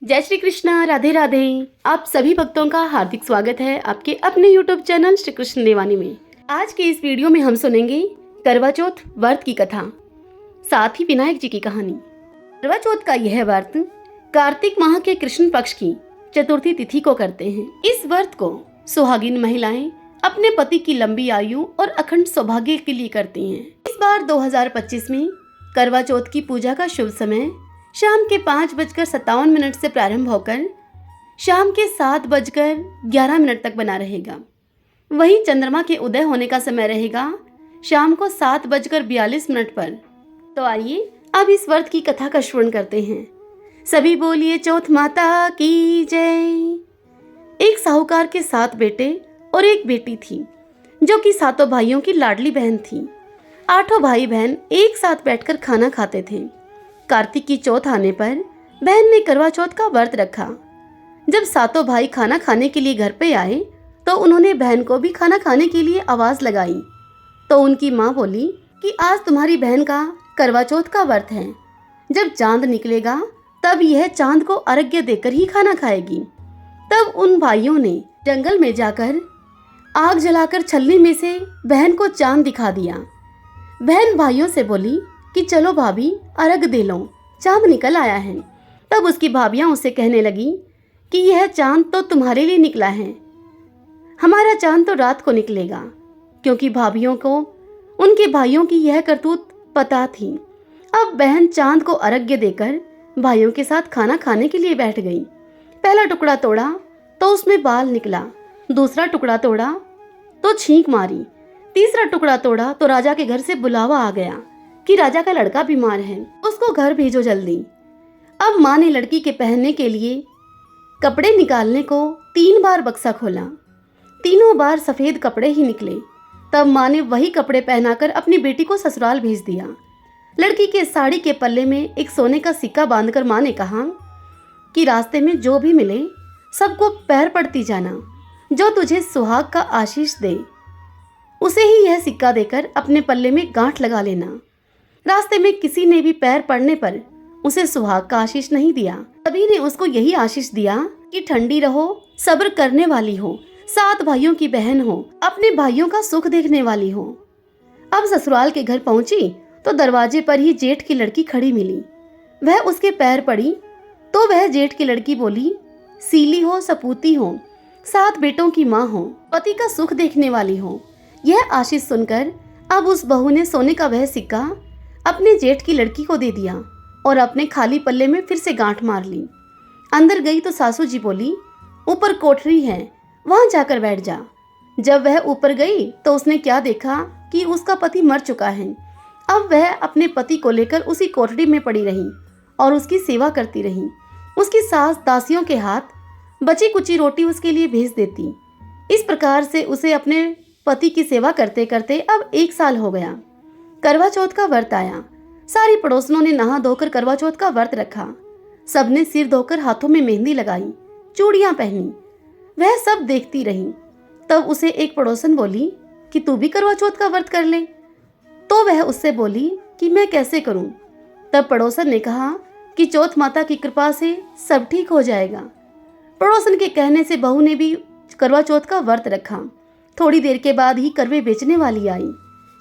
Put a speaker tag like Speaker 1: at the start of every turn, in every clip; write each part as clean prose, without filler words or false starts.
Speaker 1: जय श्री कृष्णा, राधे राधे। आप सभी भक्तों का हार्दिक स्वागत है आपके अपने यूट्यूब चैनल श्री कृष्ण देवानी में। आज के इस वीडियो में हम सुनेंगे करवा चौथ व्रत की कथा, साथ ही विनायक जी की कहानी। करवा चौथ का यह व्रत कार्तिक माह के कृष्ण पक्ष की चतुर्थी तिथि को करते हैं। इस व्रत को सुहागिन महिलाएं अपने पति की लंबी आयु और अखंड सौभाग्य के लिए करती हैं। इस बार 2025 में करवा चौथ की पूजा का शुभ समय शाम के 5:57 से प्रारंभ होकर शाम के 7:11 तक बना रहेगा। वहीं चंद्रमा के उदय होने का समय रहेगा शाम को 7:42 पर। तो आइए अब इस व्रत की कथा का श्रवण करते हैं। सभी बोलिए चौथ माता की जय। एक साहूकार के 7 बेटे और एक बेटी थी, जो कि सातों भाइयों की लाडली बहन थी। 8 भाई बहन एक साथ बैठकर खाना खाते थे। कार्तिक की चौथ आने पर बहन ने करवा चौथ का व्रत रखा। जब सातों भाई खाना खाने के लिए घर पे आए तो उन्होंने बहन को भी खाना खाने के लिए आवाज लगाई। तो उनकी माँ बोली कि आज तुम्हारी बहन का करवा चौथ का व्रत है। जब चांद निकलेगा तब यह चांद को अर्घ्य देकर ही खाना खाएगी। तब उन भाइयों ने जंगल में जाकर आग जलाकर छलनी में से बहन को चांद दिखा दिया। बहन भाइयों से बोली कि चलो भाभी, अर्घ दे लो, चांद निकल आया है। तब उसकी भाभियां उससे कहने लगी कि यह चांद तो तुम्हारे लिए निकला है, हमारा चांद तो रात को निकलेगा। क्योंकि भाभियों को उनके भाइयों की यह करतूत पता थी। अब बहन चांद को अर्घ्य देकर भाइयों के साथ खाना खाने के लिए बैठ गई। पहला टुकड़ा तोड़ा तो उसमें बाल निकला, दूसरा टुकड़ा तोड़ा तो छींक मारी, तीसरा टुकड़ा तोड़ा तो राजा के घर से बुलावा आ गया कि राजा का लड़का बीमार है, उसको घर भेजो जल्दी। अब माँ ने लड़की के पहनने के लिए कपड़े निकालने को 3 बार बक्सा खोला। तीनों बार सफेद कपड़े ही निकले। तब माँ ने वही कपड़े पहनाकर अपनी बेटी को ससुराल भेज दिया। लड़की के साड़ी के पल्ले में एक सोने का सिक्का बांधकर माँ ने कहा कि रास्ते में जो भी मिले सबको पैर पड़ती जाना, जो तुझे सुहाग का आशीष दे उसे ही यह सिक्का देकर अपने पल्ले में गांठ लगा लेना। रास्ते में किसी ने भी पैर पड़ने पर उसे सुहाग का आशीष नहीं दिया। सभी ने उसको यही आशीष दिया कि ठंडी रहो, सब्र करने वाली हो, 7 भाइयों की बहन हो, अपने भाइयों का सुख देखने वाली हो। अब ससुराल के घर पहुंची तो दरवाजे पर ही जेठ की लड़की खड़ी मिली। वह उसके पैर पड़ी तो वह जेठ की लड़की बोली, सीली हो, सपूती हो, 7 बेटों की माँ हो, पति का सुख देखने वाली हो। यह आशीष सुनकर अब उस बहू ने सोने का वह सिक्का अपने जेठ की लड़की को दे दिया और अपने खाली पल्ले में फिर से गांठ मार ली। अंदर गई तो सासू जी बोली, ऊपर कोठरी है, वहां जाकर बैठ जा। जब वह ऊपर गई तो उसने क्या देखा कि उसका पति मर चुका है। अब वह अपने पति को लेकर उसी कोठरी में पड़ी रही और उसकी सेवा करती रही। उसकी सास दासियों के हाथ बची कुची रोटी उसके लिए भेज देती। इस प्रकार से उसे अपने पति की सेवा करते करते अब 1 साल हो गया। करवा चौथ का व्रत आया। सारी पड़ोसनों ने नहा धोकर करवा चौथ का व्रत रखा। सबने सिर धोकर हाथों में मेहंदी लगाई, चूड़ियां पहनी। वह सब देखती रही। तब उसे एक पड़ोसन बोली कि तू भी करवा चौथ का व्रत कर ले। तो वह उससे बोली कि मैं कैसे करूं। तब पड़ोसन ने कहा कि चौथ माता की कृपा से सब ठीक हो जाएगा। पड़ोसन के कहने से बहू ने भी करवा चौथ का व्रत रखा। थोड़ी देर के बाद ही करवे बेचने वाली आई।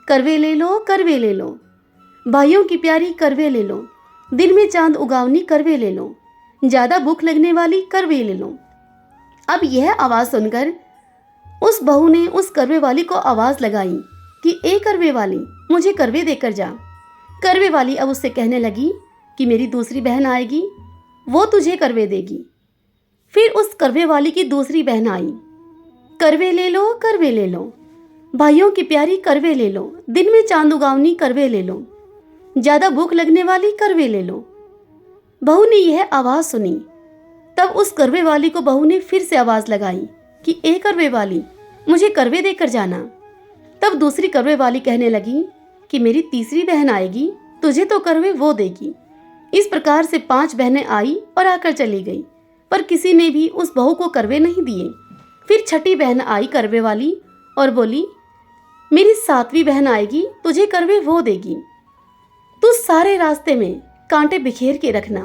Speaker 1: करवे ले लो, करवे ले लो, भाइयों की प्यारी करवे ले लो, दिन में चांद उगावनी करवे ले लो, ज्यादा भूख लगने वाली करवे ले लो। अब यह आवाज सुनकर उस बहू ने उस करवे वाली को आवाज लगाई कि ए करवे वाली, मुझे करवे देकर जा। करवे वाली अब उससे कहने लगी कि मेरी दूसरी बहन आएगी, वो तुझे करवे देगी। फिर उस करवे वाली की दूसरी बहन आई। करवे ले लो, करवे ले लो, भाइयों की प्यारी करवे ले लो, दिन में चांद उगावनी करवे ले लो, ज्यादा भूख लगने वाली करवे ले लो। बहू ने यह आवाज सुनी। तब उस करवे वाली को बहू ने फिर से आवाज लगाई कि ए करवे वाली, मुझे करवे देकर जाना। तब दूसरी करवे वाली कहने लगी कि मेरी तीसरी बहन आएगी, तुझे तो करवे वो देगी। इस प्रकार से 5 बहनें आई और आकर चली गई, पर किसी ने भी उस बहू को करवे नहीं दिए। फिर छठी बहन आई करवे वाली और बोली, मेरी 7वीं बहन आएगी, तुझे करवे वो देगी। तू सारे रास्ते में कांटे बिखेर के रखना,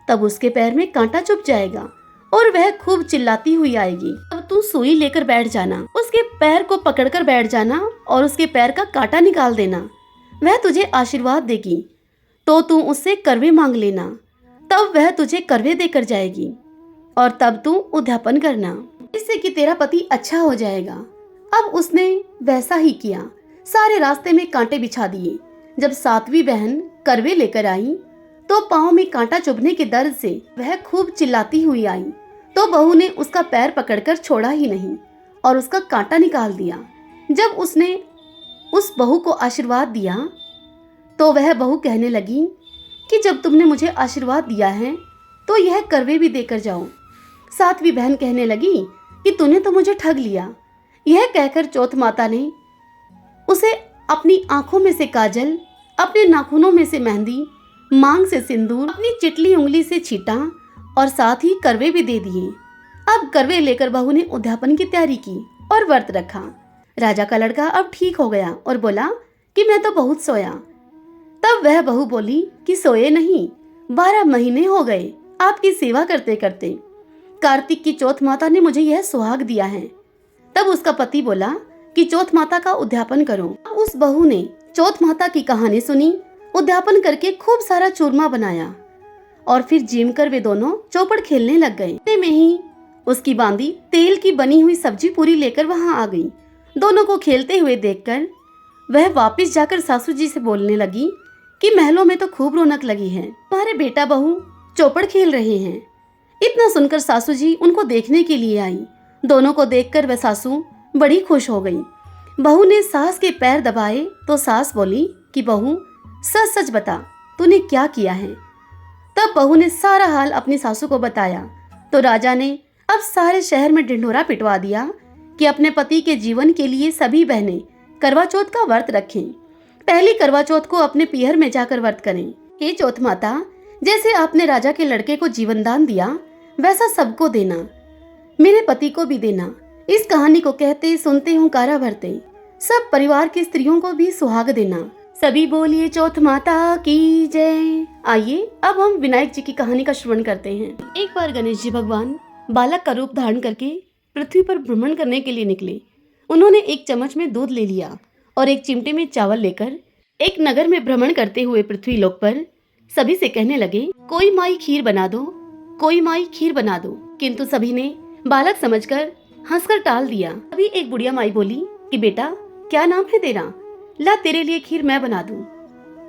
Speaker 1: तब उसके पैर में कांटा चुभ जाएगा और वह खूब चिल्लाती हुई आएगी। अब तू सुई लेकर बैठ जाना, उसके पैर को पकड़कर बैठ जाना और उसके पैर का कांटा निकाल देना। वह तुझे आशीर्वाद देगी तो तू उससे करवे मांग लेना, तब वह तुझे करवे देकर जाएगी और तब तू उद्यापन करना, इससे कि तेरा पति अच्छा हो जाएगा। अब उसने वैसा ही किया। सारे रास्ते में कांटे बिछा दिए। जब सातवीं बहन करवे लेकर आई तो पाँव में कांटा चुभने के दर्द से वह खूब चिल्लाती हुई आई, तो बहू ने उसका पैर पकड़कर छोड़ा ही नहीं और उसका कांटा निकाल दिया। जब उसने उस बहू को आशीर्वाद दिया तो वह बहू कहने लगी कि जब तुमने मुझे आशीर्वाद दिया है तो यह करवे भी देकर जाओ। सातवीं बहन कहने लगी कि तूने तो मुझे ठग लिया। यह कहकर चौथ माता ने उसे अपनी आंखों में से काजल, अपने नाखूनों में से मेहंदी, मांग से सिंदूर, अपनी चिटली उंगली से छीटा और साथ ही करवे भी दे दिए। अब करवे लेकर बहू ने उद्यापन की तैयारी की और व्रत रखा। राजा का लड़का अब ठीक हो गया और बोला कि मैं तो बहुत सोया। तब वह बहू बोली कि सोए नहीं, 12 महीने हो गए आपकी सेवा करते करते। कार्तिक की चौथ माता ने मुझे यह सुहाग दिया है। तब उसका पति बोला कि चौथ माता का उद्यापन करो। उस बहू ने चौथ माता की कहानी सुनी, उद्यापन करके खूब सारा चूरमा बनाया और फिर जिम कर वे दोनों चौपड़ खेलने लग गए। इतने में ही उसकी बांदी तेल की बनी हुई सब्जी पूरी लेकर वहां आ गई। दोनों को खेलते हुए देखकर वह वापस जाकर सासू जी से बोलने लगी कि महलों में तो खूब रौनक लगी है, तुम्हारे बेटा बहू चौपड़ खेल रहे हैं। इतना सुनकर सासू जी उनको देखने के लिए आई। दोनों को देखकर वह सासू बड़ी खुश हो गई। बहू ने सास के पैर दबाए तो सास बोली कि बहू सच सच बता तूने क्या किया है। तब बहू ने सारा हाल अपनी सासू को बताया तो राजा ने अब सारे शहर में ढिंढोरा पिटवा दिया कि अपने पति के जीवन के लिए सभी बहनें करवा चौथ का व्रत रखें। पहली करवा चौथ को अपने पीहर में जाकर व्रत करें। हे चौथ माता, जैसे आपने राजा के लड़के को जीवन दान दिया वैसा सबको देना, मेरे पति को भी देना। इस कहानी को कहते सुनते हुंकारा भरते सब परिवार की स्त्रियों को भी सुहाग देना। सभी बोलिए चौथ माता की जय। आइए अब हम विनायक जी की कहानी का श्रवण करते हैं। एक बार गणेश जी भगवान बालक का रूप धारण करके पृथ्वी पर भ्रमण करने के लिए निकले। उन्होंने एक चम्मच में दूध ले लिया और एक चिमटे में चावल लेकर एक नगर में भ्रमण करते हुए पृथ्वी लोक पर सभी से कहने लगे, कोई माई खीर बना दो, कोई माई खीर बना दो। किंतु सभी ने बालक समझकर हंसकर टाल दिया। अभी एक बुढ़िया माई बोली कि बेटा क्या नाम है तेरा, ला तेरे लिए खीर मैं बना दूं।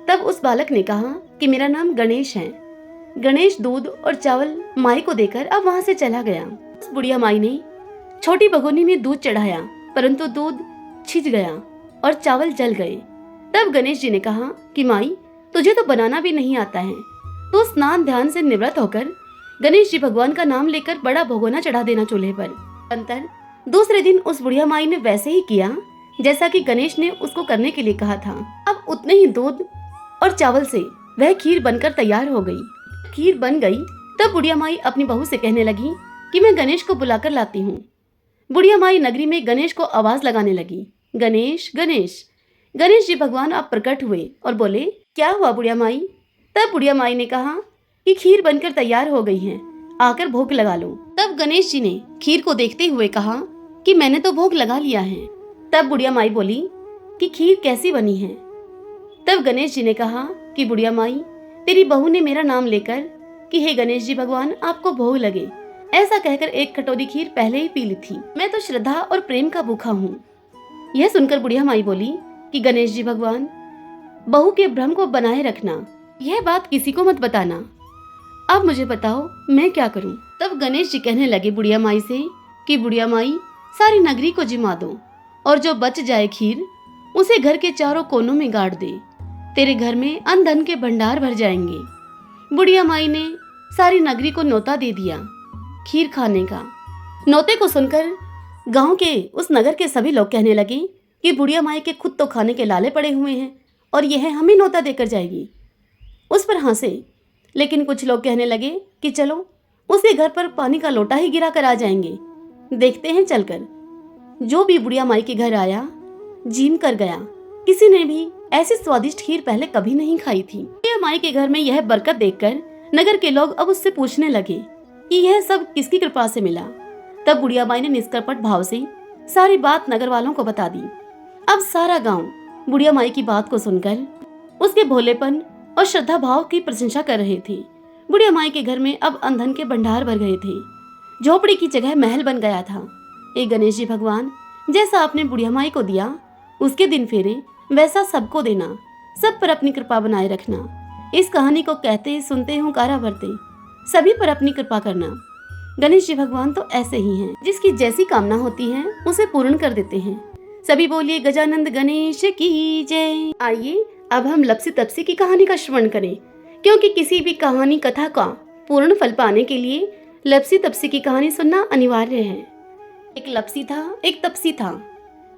Speaker 1: तब उस बालक ने कहा कि मेरा नाम गणेश है। गणेश दूध और चावल माई को देकर अब वहाँ से चला गया। उस बुढ़िया माई ने छोटी भगोनी में दूध चढ़ाया, परंतु दूध छिज गया और चावल जल गए। तब गणेश जी ने कहा कि माई तुझे तो बनाना भी नहीं आता है, तो स्नान ध्यान से निवृत्त होकर गणेश जी भगवान का नाम लेकर बड़ा भगोना चढ़ा देना चूल्हे पर। अंतर दूसरे दिन उस बुढ़िया माई ने वैसे ही किया जैसा कि गणेश ने उसको करने के लिए कहा था। अब उतने ही दूध और चावल से वह खीर बनकर तैयार हो गई। खीर बन गई तब बुढ़िया माई अपनी बहू से कहने लगी कि मैं गणेश को बुलाकर लाती हूँ। बुढ़िया माई नगरी में गणेश को आवाज लगाने लगी, गणेश गणेश। गणेश जी भगवान अब प्रकट हुए और बोले, क्या हुआ बुढ़िया माई। तब बुढ़िया माई ने कहा कि खीर बनकर तैयार हो गई है, आकर भोग लगा लो। तब गणेश जी ने खीर को देखते हुए कहा कि मैंने तो भोग लगा लिया है। तब बुढ़िया माई बोली कि खीर कैसी बनी है। तब गणेश जी ने कहा कि बुढ़िया माई तेरी बहू ने मेरा नाम लेकर कि हे गणेश जी भगवान आपको भोग लगे, ऐसा कहकर एक कटोरी खीर पहले ही पी ली थी। मैं तो श्रद्धा और प्रेम का भूखा हूँ। यह सुनकर बुढ़िया माई बोली कि गणेश जी भगवान बहू के भ्रम को बनाए रखना, यह बात किसी को मत बताना। अब मुझे बताओ मैं क्या करूं। तब गणेश जी कहने लगे बुढ़िया माई से कि बुढ़िया माई सारी नगरी को जिमा दो और जो बच जाए खीर उसे घर के चारों कोनों में गाड़ दे, तेरे घर में अन्न धन के भंडार भर जाएंगे। बुढ़िया माई ने सारी नगरी को न्योता दे दिया खीर खाने का। न्योते को सुनकर गांव के उस नगर के सभी लोग कहने लगे कि बुढ़िया माई के खुद तो खाने के लाले पड़े हुए हैं और यह हमें न्योता देकर जाएगी। उस पर हंसे, लेकिन कुछ लोग कहने लगे कि चलो उसके घर पर पानी का लोटा ही गिरा कर आ जाएंगे, देखते हैं चलकर। जो भी बुढ़िया माई के घर आया जीम कर गया। किसी ने भी ऐसी स्वादिष्ट खीर पहले कभी नहीं खाई थी। बुढ़िया माई के घर में यह बरकत देखकर नगर के लोग अब उससे पूछने लगे कि यह सब किसकी कृपा से मिला। तब बुढ़िया माई ने निष्कपट भाव से सारी बात नगर वालों को बता दी। अब सारा गांव बुढ़िया माई की बात को सुनकर उसके भोलेपन और श्रद्धा भाव की प्रशंसा कर रहे थे। बुढ़िया माई के घर में अब अन्न धन के भंडार भर गए थे। झोपड़ी की जगह महल बन गया था। एक गणेश जी भगवान जैसा आपने बुढ़िया माई को दिया, उसके दिन फेरे वैसा सबको देना, सब पर अपनी कृपा बनाए रखना। इस कहानी को कहते सुनते हुंकारा भरते सभी पर अपनी कृपा करना। गणेश जी भगवान तो ऐसे ही हैं, जिसकी जैसी कामना होती है उसे पूर्ण कर देते हैं। सभी बोलिए गजानंद गणेश की जय। आइए अब हम लपसी तपसी की कहानी का श्रवण करें, क्योंकि किसी भी कहानी कथा का पूर्ण फल पाने के लिए लपसी तपसी की कहानी सुनना अनिवार्य है। एक लपसी था, एक तपसी था।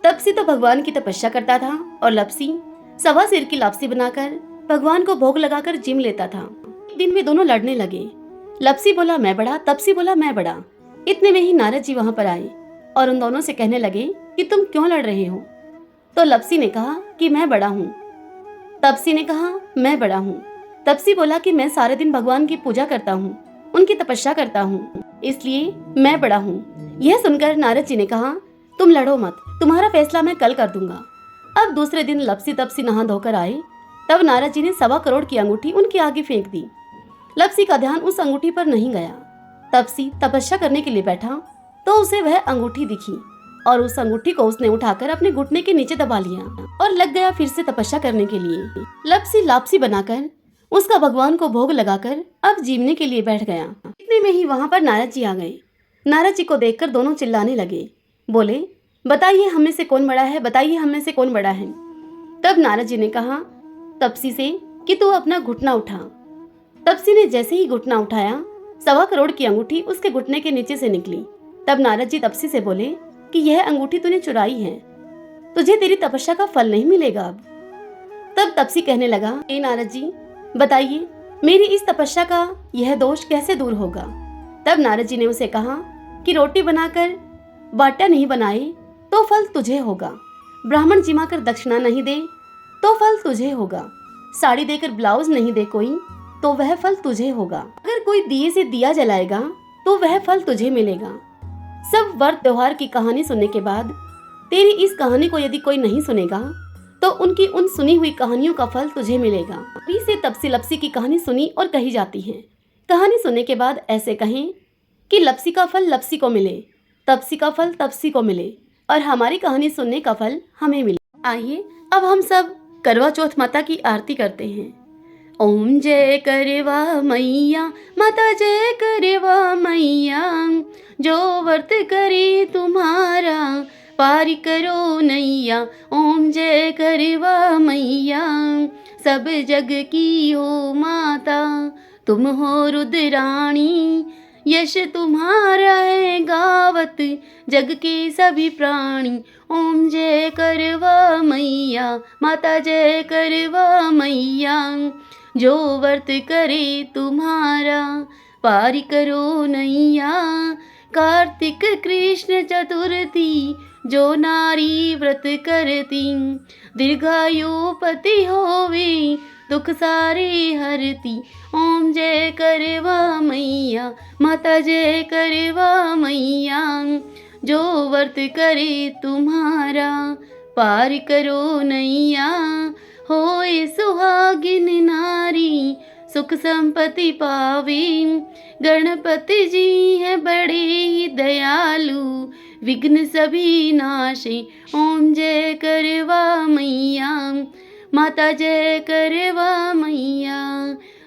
Speaker 1: तपसी तो भगवान की तपस्या करता था और लपसी सवा सिर की लापसी बनाकर भगवान को भोग लगाकर जिम लेता था। एक दिन वे दोनों लड़ने लगे। लपसी बोला मैं बड़ा, तपसी बोला मैं बड़ा। इतने में ही नारद जी वहां पर आए और उन दोनों से कहने लगे कि तुम क्यों लड़ रहे हो। तो लपसी ने कहा कि मैं बड़ा हूँ। तपसी ने कहा मैं बड़ा हूँ। तपसी बोला कि मैं सारे दिन भगवान की पूजा करता हूँ, उनकी तपस्या करता हूँ, इसलिए मैं बड़ा हूँ। यह सुनकर नारद जी ने कहा तुम लड़ो मत, तुम्हारा फैसला मैं कल कर दूंगा। अब दूसरे दिन लपसी तपसी नहा धोकर आए। तब नारद जी ने 1.25 करोड़ की अंगूठी उनके आगे फेंक दी। लपसी का ध्यान उस अंगूठी पर नहीं गया। तपसी तपस्या करने के लिए बैठा तो उसे वह अंगूठी दिखी और उस अंगूठी को उसने उठाकर अपने घुटने के नीचे दबा लिया और लग गया फिर से तपस्या करने के लिए। लपसी लापसी बनाकर उसका भगवान को भोग लगाकर अब जीवने के लिए बैठ गया। इतने में ही वहां पर नारद जी आ गए। नारद जी को देखकर दोनों चिल्लाने लगे, बोले बताइए हम में से कौन बड़ा है, बताइए हम में से कौन बड़ा है। तब नारद जी ने कहा तपसी से कि तू अपना घुटना उठा। तपसी ने जैसे ही घुटना उठाया 1.25 करोड़ की अंगूठी उसके घुटने के नीचे से निकली। तब नारद जी तपसी से बोले कि यह अंगूठी तूने चुराई है, तुझे तेरी तपस्या का फल नहीं मिलेगा अब। तब तपसी कहने लगा ए नारद जी बताइए मेरी इस तपस्या का यह दोष कैसे दूर होगा। तब नारद जी ने उसे कहा कि रोटी बनाकर बाटा नहीं बनाए तो फल तुझे होगा, ब्राह्मण जिमा कर दक्षिणा नहीं दे तो फल तुझे होगा, साड़ी देकर ब्लाउज नहीं दे कोई तो वह फल तुझे होगा, अगर कोई दिए से दिया जलाएगा तो वह फल तुझे मिलेगा। सब व्रत त्योहार की कहानी सुनने के बाद तेरी इस कहानी को यदि कोई नहीं सुनेगा तो उनकी उन सुनी हुई कहानियों का फल तुझे मिलेगा। अभी से तपसी लपसी की कहानी सुनी और कही जाती है। कहानी सुनने के बाद ऐसे कहें कि लपसी का फल लपसी को मिले, तपसी का फल तपसी को मिले और हमारी कहानी सुनने का फल हमें मिले। आइए अब हम सब करवा चौथ माता की आरती करते हैं। ओम जय करवा मैया माता, जय करवा मैया, जो व्रत करे तुम्हारा पारी करो नैया। ओम जय करवा मैया, सब जग की हो माता, तुम हो रुद्राणी, यश तुम्हारा है गावत जग के सभी प्राणी। ओम जय करवा मैया माता, जय करवा मैया, जो व्रत करे तुम्हारा पारी करो नैया। कार्तिक कृष्ण चतुर्थी जो नारी व्रत करती, दीर्घायु पति होवे दुख सारे हरती। ओम जय करवा मैया माता, जय करवा मैया, जो व्रत करे तुम्हारा पार करो नैया। होए सुहागिन नारी सुख संपत्ति पावे, गणपति जी है बड़े ही दयालु, विघ्न सभी नाशे। ओम जय करवा मैया माता, जय करवा मैया,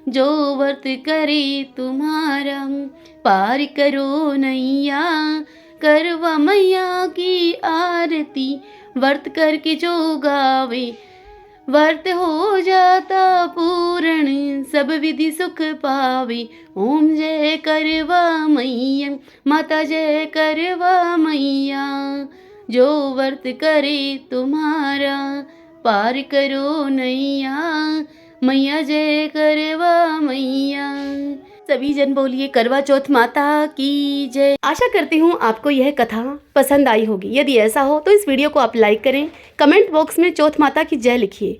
Speaker 1: जो व्रत करे तुम्हारा पार करो नैया। करवा मैया की आरती व्रत करके जो गावे, व्रत हो जाता पूर्ण सब विधि सुख पावे। ओम जय करवा मैया माता, जय करवा मैया, जो व्रत करे तुम्हारा पार करो नैया। मैया जय करवा मैया। सभी जन बोलिए करवा चौथ माता की जय। आशा करती हूँ आपको यह कथा पसंद आई होगी। यदि ऐसा हो तो इस वीडियो को आप लाइक करें, कमेंट बॉक्स में चौथ माता की जय लिखिए।